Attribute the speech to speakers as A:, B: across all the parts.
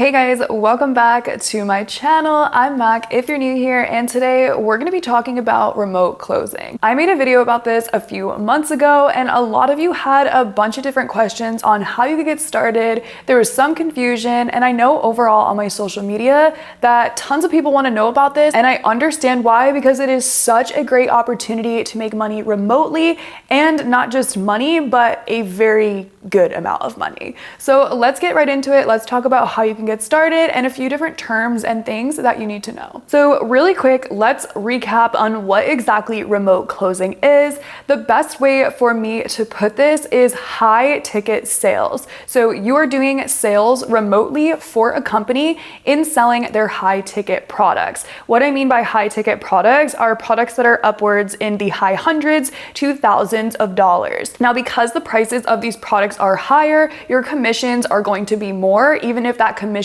A: Hey guys, welcome back to my channel. I'm Mac if you're new here, and today we're going to be talking about remote closing. I made a video about this a few months ago and a lot of you had a bunch of different questions on how you could get started. There was some confusion, and I know overall on my social media that tons of people want to know about this, and I understand why, because it is such a great opportunity to make money remotely, and not just money, but a very good amount of money. So let's get right into it. Let's talk about how you can get started and a few different terms and things that you need to know. So really quick, let's recap on what exactly remote closing is. The best way for me to put this is high ticket sales. So you are doing sales remotely for a company in selling their high ticket products. What I mean by high ticket products are products that are upwards in the high hundreds to thousands of dollars. Now, because the prices of these products are higher, your commissions are going to be more. Even if that commission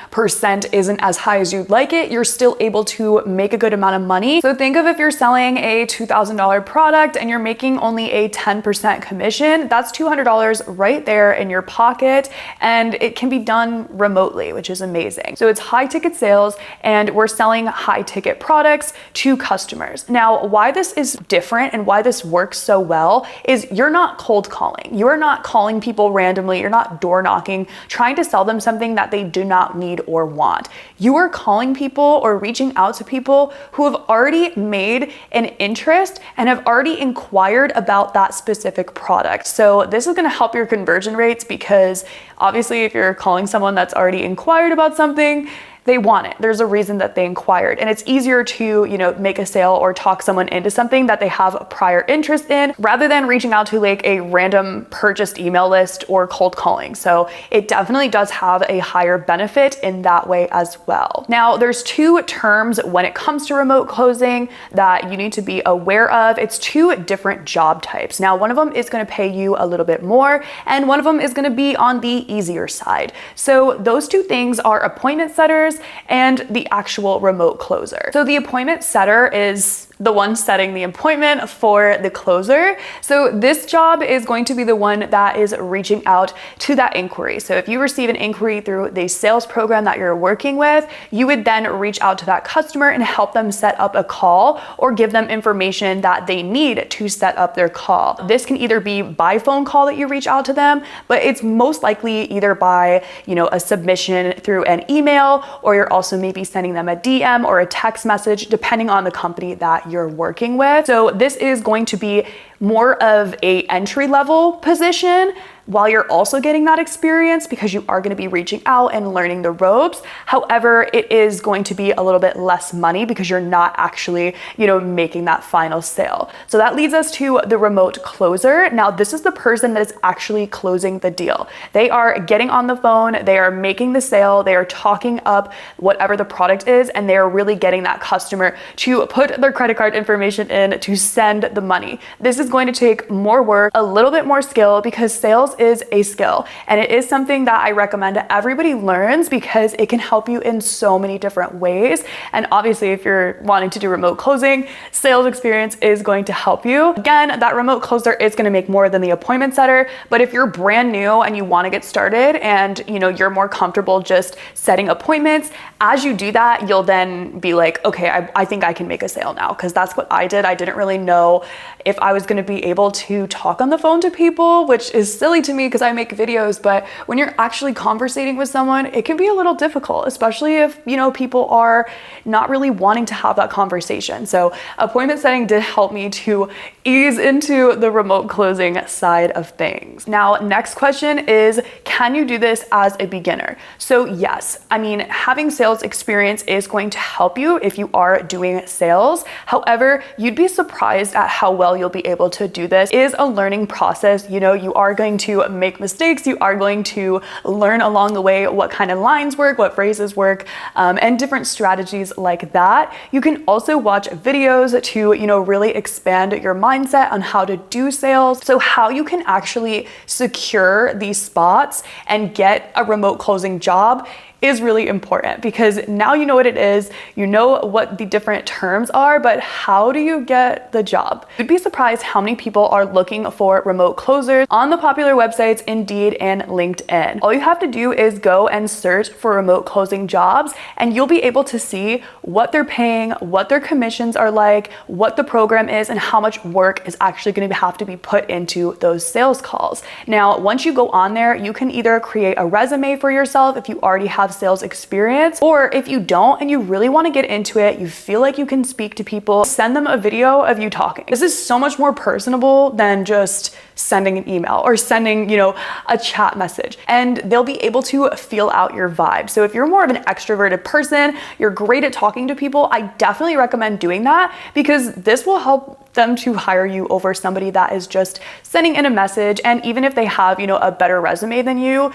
A: percent isn't as high as you'd like it, you're still able to make a good amount of money. So think of if you're selling a $2,000 product and you're making only a 10% commission, that's $200 right there in your pocket, and it can be done remotely, which is amazing. So it's high ticket sales, and we're selling high ticket products to customers. Now, why this is different and why this works so well is you're not cold calling. You're not calling people randomly. You're not door knocking, trying to sell them something that they do not need or want. You are calling people or reaching out to people who have already made an interest and have already inquired about that specific product. So this is going to help your conversion rates, because obviously if you're calling someone that's already inquired about something, they want it. There's a reason that they inquired, and it's easier to, make a sale or talk someone into something that they have a prior interest in, rather than reaching out to like a random purchased email list or cold calling. So it definitely does have a higher benefit in that way as well. Now, there's two terms when it comes to remote closing that you need to be aware of. It's two different job types. Now, one of them is going to pay you a little bit more, and one of them is going to be on the easier side. So those two things are appointment setters and the actual remote closer. So the appointment setter is the one setting the appointment for the closer. So this job is going to be the one that is reaching out to that inquiry. So if you receive an inquiry through the sales program that you're working with, you would then reach out to that customer and help them set up a call or give them information that they need to set up their call. This can either be by phone call that you reach out to them, but it's most likely either by, a submission through an email, or you're also maybe sending them a DM or a text message, depending on the company that you're working with. So this is going to be more of a entry-level position, while you're also getting that experience, because you are going to be reaching out and learning the ropes. However, it is going to be a little bit less money because you're not actually, making that final sale. So that leads us to the remote closer. Now, this is the person that is actually closing the deal. They are getting on the phone, they are making the sale, they are talking up whatever the product is, and they are really getting that customer to put their credit card information in to send the money. This is going to take more work, a little bit more skill, because sales is a skill, and it is something that I recommend everybody learns, because it can help you in so many different ways. And obviously, if you're wanting to do remote closing, sales experience is going to help you. Again, that remote closer is going to make more than the appointment setter, but if you're brand new and you want to get started and you're more comfortable just setting appointments, as you do that, you'll then be like, okay, I think I can make a sale now, because that's what I did. I didn't really know if I was going to be able to talk on the phone to people, which is silly to me because I make videos, but when you're actually conversating with someone, it can be a little difficult, especially if, people are not really wanting to have that conversation. So appointment setting did help me to ease into the remote closing side of things. Now, next question is, can you do this as a beginner? So yes, having sales experience is going to help you if you are doing sales. However, you'd be surprised at how well you'll be able to do this. It is a learning process. You are going to make mistakes. You are going to learn along the way what kind of lines work, what phrases work, and different strategies like that. You can also watch videos to, really expand your mindset on how to do sales. So how you can actually secure these spots and get a remote closing job is really important, because now you know what it is, you know what the different terms are, but how do you get the job? You'd be surprised how many people are looking for remote closers on the popular websites Indeed and LinkedIn. All you have to do is go and search for remote closing jobs, and you'll be able to see what they're paying, what their commissions are like, what the program is, and how much work is actually going to have to be put into those sales calls. Now, once you go on there, you can either create a resume for yourself if you already have sales experience, or if you don't and you really want to get into it, you feel like you can speak to people, send them a video of you talking. This is so much more personable than just sending an email or sending, a chat message, and they'll be able to feel out your vibe. So if you're more of an extroverted person, you're great at talking to people, I definitely recommend doing that, because this will help them to hire you over somebody that is just sending in a message. And even if they have, a better resume than you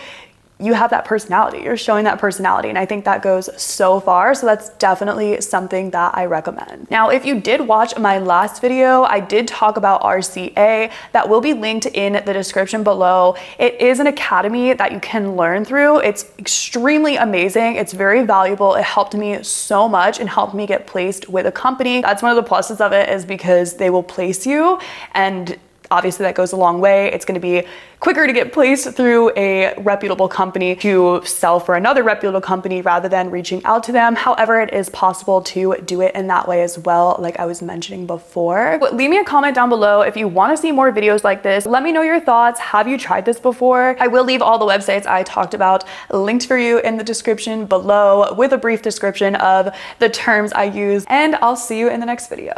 A: have that personality, you're showing that personality. And I think that goes so far. So that's definitely something that I recommend. Now, if you did watch my last video, I did talk about RCA. That will be linked in the description below. It is an academy that you can learn through. It's extremely amazing. It's very valuable. It helped me so much and helped me get placed with a company. That's one of the pluses of it, is because they will place you, and obviously that goes a long way. It's going to be quicker to get placed through a reputable company to sell for another reputable company rather than reaching out to them. However, it is possible to do it in that way as well, like I was mentioning before. But leave me a comment down below if you want to see more videos like this. Let me know your thoughts. Have you tried this before? I will leave all the websites I talked about linked for you in the description below, with a brief description of the terms I use, and I'll see you in the next video.